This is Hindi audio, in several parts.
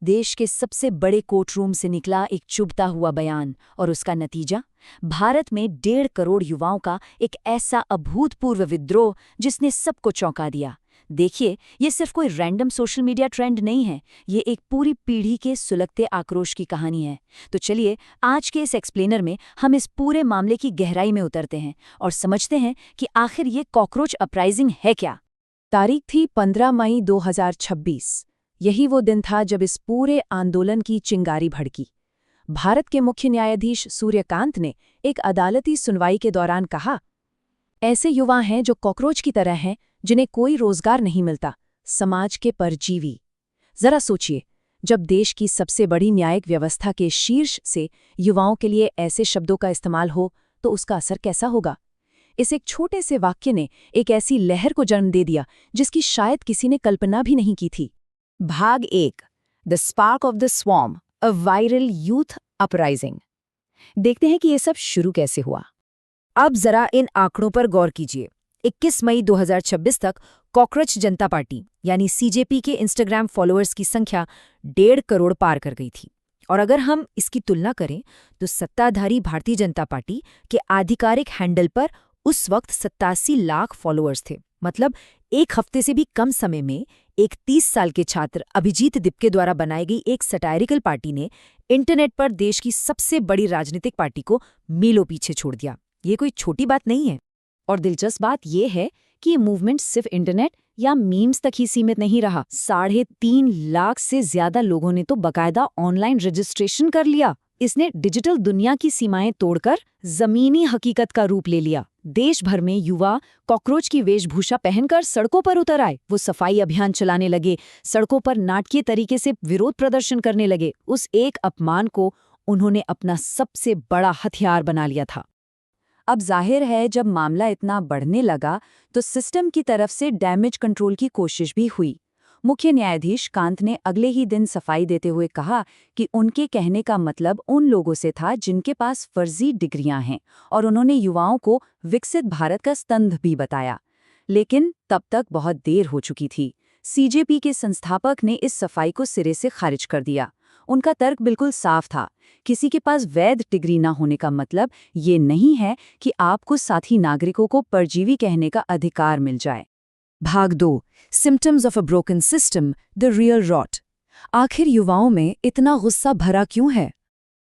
देश के सबसे बड़े कोर्टरूम से निकला एक चुभता हुआ बयान और उसका नतीजा भारत में 1.5 करोड़ युवाओं का एक ऐसा अभूतपूर्व विद्रोह जिसने सबको चौंका दिया। देखिए, ये सिर्फ कोई रैंडम सोशल मीडिया ट्रेंड नहीं है, ये एक पूरी पीढ़ी के सुलगते आक्रोश की कहानी है। तो चलिए, आज के इस एक्सप्लेनर में हम इस पूरे मामले की गहराई में उतरते हैं और समझते हैं कि आखिर ये कॉकरोच अपराइजिंग है क्या। तारीख थी 15 मई 2026। यही वो दिन था जब इस पूरे आंदोलन की चिंगारी भड़की। भारत के मुख्य न्यायाधीश सूर्यकांत ने एक अदालती सुनवाई के दौरान कहा, ऐसे युवा हैं जो कॉकरोच की तरह हैं, जिन्हें कोई रोजगार नहीं मिलता, समाज के परजीवी। जरा सोचिए, जब देश की सबसे बड़ी न्यायिक व्यवस्था के शीर्ष से युवाओं के लिए ऐसे शब्दों का इस्तेमाल हो तो उसका असर कैसा होगा। इस एक छोटे से वाक्य ने एक ऐसी लहर को जन्म दे दिया जिसकी शायद किसी ने कल्पना भी नहीं की थी। भाग 1, the spark of the swarm, a viral youth uprising. देखते हैं कि ये सब शुरू कैसे हुआ। अब जरा इन आंकड़ों पर गौर कीजिए। 21 मई 2026 तक कॉकरोच जनता पार्टी यानी सीजेपी के इंस्टाग्राम फॉलोअर्स की संख्या 1.5 करोड़ पार कर गई थी। और अगर हम इसकी तुलना करें तो सत्ताधारी भारतीय जनता पार्टी के आधिकारिक हैंडल पर उस वक्त 87 लाख फॉलोअर्स थे। मतलब एक हफ्ते से भी कम समय में एक 30 साल के छात्र अभिजीत दिपके द्वारा बनाई गई एक सटायरिकल पार्टी ने इंटरनेट पर देश की सबसे बड़ी राजनीतिक पार्टी को मीलों पीछे छोड़ दिया। ये कोई छोटी बात नहीं है। और दिलचस्प बात यह है कि ये मूवमेंट सिर्फ इंटरनेट या मीम्स तक ही सीमित नहीं रहा। 3.5 लाख से ज्यादा लोगों ने तो बकायदा ऑनलाइन रजिस्ट्रेशन कर लिया। इसने डिजिटल दुनिया की सीमाएं तोड़कर जमीनी हकीकत का रूप ले लिया। देश भर में युवा कॉकरोच की वेशभूषा पहनकर सड़कों पर उतर आए। वो सफाई अभियान चलाने लगे, सड़कों पर नाटकीय तरीके से विरोध प्रदर्शन करने लगे। उस एक अपमान को उन्होंने अपना सबसे बड़ा हथियार बना लिया था। अब जाहिर है, जब मामला इतना बढ़ने लगा तो सिस्टम की तरफ से डैमेज कंट्रोल की कोशिश भी हुई। मुख्य न्यायाधीश कांत ने अगले ही दिन सफाई देते हुए कहा कि उनके कहने का मतलब उन लोगों से था जिनके पास फर्जी डिग्रियां हैं, और उन्होंने युवाओं को विकसित भारत का स्तंभ भी बताया। लेकिन तब तक बहुत देर हो चुकी थी। सीजेपी के संस्थापक ने इस सफाई को सिरे से खारिज कर दिया। उनका तर्क बिल्कुल साफ था, किसी के पास वैध डिग्री ना होने का मतलब ये नहीं है कि आपको साथी नागरिकों को परजीवी कहने का अधिकार मिल जाए। भाग 2, symptoms of a broken system, the real rot. आखिर युवाओं में इतना गुस्सा भरा क्यों है?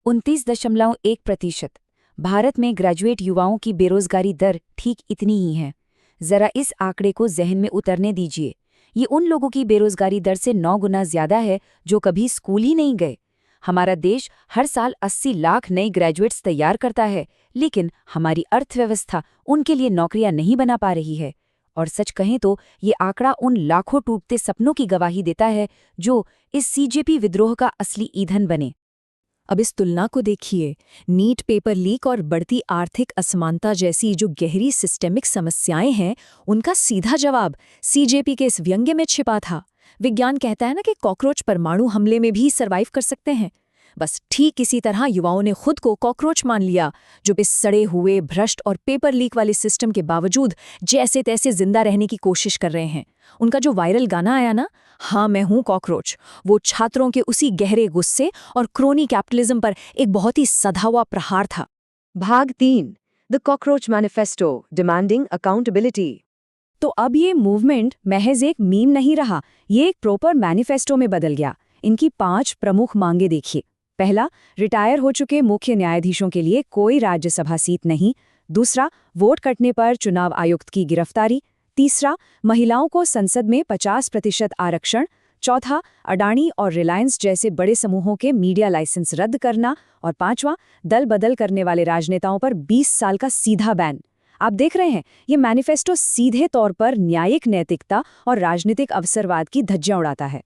29.1%। भारत में ग्रेजुएट युवाओं की बेरोजगारी दर ठीक इतनी ही है। जरा इस आंकड़े को जहन में उतरने दीजिए। ये उन लोगों की बेरोजगारी दर से 9 गुना ज्यादा है जो कभी स्कूल ही नहीं गए। हमारा देश हर साल 80 लाख नए ग्रेजुएट्स तैयार करता है, लेकिन हमारी अर्थव्यवस्था उनके लिए नौकरियां नहीं बना पा रही है। और सच कहें तो ये आंकड़ा उन लाखों टूटते सपनों की गवाही देता है जो इस सीजेपी विद्रोह का असली ईंधन बने। अब इस तुलना को देखिए। नीट पेपर लीक और बढ़ती आर्थिक असमानता जैसी जो गहरी सिस्टेमिक समस्याएं हैं, उनका सीधा जवाब सीजेपी के इस व्यंग्य में छिपा था। विज्ञान कहता है ना कि कॉकरोच परमाणु हमले में भी सर्वाइव कर सकते हैं। बस ठीक इसी तरह युवाओं ने खुद को कॉकरोच मान लिया, जो इस सड़े हुए, भ्रष्ट और पेपर लीक वाले सिस्टम के बावजूद जैसे तैसे जिंदा रहने की कोशिश कर रहे हैं। उनका जो वायरल गाना आया ना, हाँ मैं हूँ कॉकरोच, वो छात्रों के उसी गहरे गुस्से और क्रोनी कैपिटलिज्म पर एक बहुत ही सधा हुआ प्रहार था। भाग 3, the cockroach manifesto, demanding accountability. तो अब ये मूवमेंट महज एक मीम नहीं रहा, ये एक प्रॉपर मैनिफेस्टो में बदल गया। इनकी 5 प्रमुख मांगे देखिए। पहला, रिटायर हो चुके मुख्य न्यायाधीशों के लिए कोई राज्यसभा सीट नहीं। दूसरा, वोट कटने पर चुनाव आयुक्त की गिरफ्तारी। तीसरा, महिलाओं को संसद में 50% आरक्षण। चौथा, अडानी और रिलायंस जैसे बड़े समूहों के मीडिया लाइसेंस रद्द करना। और पांचवा, दल बदल करने वाले राजनेताओं पर 20 साल का सीधा बैन। आप देख रहे हैं, ये मैनिफेस्टो सीधे तौर पर न्यायिक नैतिकता और राजनीतिक अवसरवाद की धज्जियां उड़ाता है।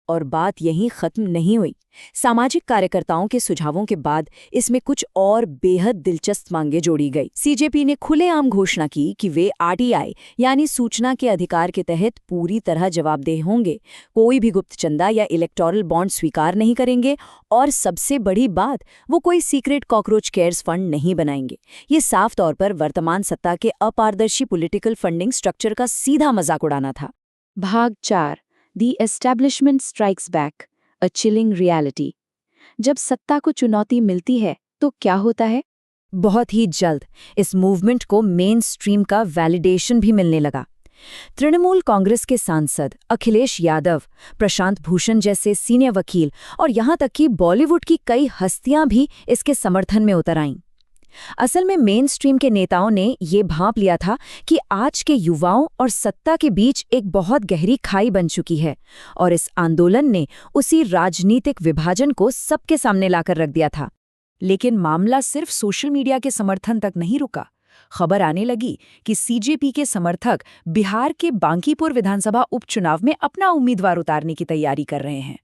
और बात यहीं खत्म नहीं हुई। सामाजिक कार्यकर्ताओं के सुझावों के बाद इसमें कुछ और बेहद दिलचस्प मांगे जोड़ी गई। सीजेपी ने खुलेआम घोषणा की कि वे आरटीआई यानी सूचना के अधिकार के तहत पूरी तरह जवाबदेह होंगे, कोई भी गुप्त चंदा या इलेक्टोरल बॉन्ड स्वीकार नहीं करेंगे, और सबसे बड़ी बात, वो कोई सीक्रेट कॉकरोच केयर्स फंड नहीं बनाएंगे। ये साफ तौर पर वर्तमान सत्ता के अपारदर्शी पॉलिटिकल फंडिंग स्ट्रक्चर का सीधा मजाक उड़ाना था। भाग 4, The Establishment Strikes Back, a chilling reality. जब सत्ता को चुनौती मिलती है तो क्या होता है? बहुत ही जल्द इस मूवमेंट को मेन स्ट्रीम का वैलिडेशन भी मिलने लगा। तृणमूल कांग्रेस के सांसद अखिलेश यादव, प्रशांत भूषण जैसे सीनियर वकील और यहां तक कि बॉलीवुड की कई हस्तियां भी इसके समर्थन में उतर आईं। असल में मेन स्ट्रीम के नेताओं ने ये भांप लिया था कि आज के युवाओं और सत्ता के बीच एक बहुत गहरी खाई बन चुकी है और इस आंदोलन ने उसी राजनीतिक विभाजन को सबके सामने लाकर रख दिया था। लेकिन मामला सिर्फ सोशल मीडिया के समर्थन तक नहीं रुका। खबर आने लगी कि सीजेपी के समर्थक बिहार के बांकीपुर विधानसभा उपचुनाव में अपना उम्मीदवार उतारने की तैयारी कर रहे हैं।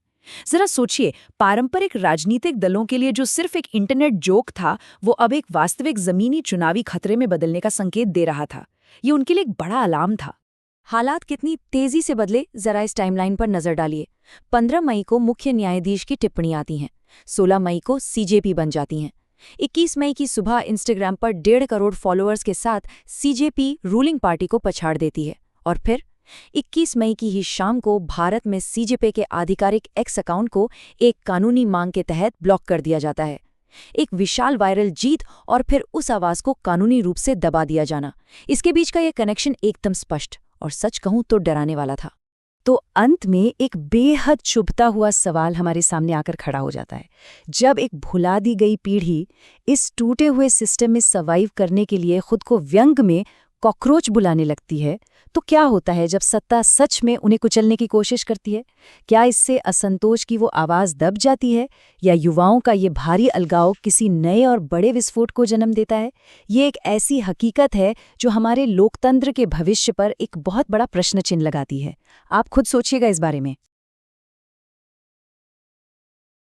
जरा सोचिए, पारंपरिक राजनीतिक दलों के लिए जो सिर्फ एक इंटरनेट जोक था, वो अब एक वास्तविक जमीनी चुनावी खतरे में बदलने का संकेत दे रहा था। ये उनके लिए एक बड़ा अलार्म था। हालात कितनी तेजी से बदले, जरा इस टाइमलाइन पर नजर डालिए। 15 मई को मुख्य न्यायाधीश की टिप्पणी आती है। 16 मई को सीजेपी बन जाती हैं। 21 मई की सुबह इंस्टाग्राम पर 1.5 करोड़ फॉलोअर्स के साथ सीजेपी रूलिंग पार्टी को पछाड़ देती है। और फिर 21 मई की ही शाम को भारत में सीजेपी के आधिकारिक एक्स अकाउंट को एक कानूनी मांग के तहत ब्लॉक कर दिया जाता है। एक विशाल वायरल जीत और फिर उस आवाज को कानूनी रूप से दबा दिया जाना, इसके बीच का ये कनेक्शन एकदम स्पष्ट और सच कहूं तो डराने वाला था। तो अंत में एक बेहद चुभता हुआ सवाल हमारे सामने आकर खड़ा हो जाता है। जब एक भुला दी गई पीढ़ी इस टूटे हुए सिस्टम में सर्वाइव करने के लिए खुद को व्यंग में कॉकरोच बुलाने लगती है, तो क्या होता है जब सत्ता सच में उन्हें कुचलने की कोशिश करती है? क्या इससे असंतोष की वो आवाज़ दब जाती है, या युवाओं का ये भारी अलगाव किसी नए और बड़े विस्फोट को जन्म देता है? ये एक ऐसी हकीकत है जो हमारे लोकतंत्र के भविष्य पर एक बहुत बड़ा प्रश्न चिन्ह लगाती है। आप खुद सोचिएगा इस बारे में।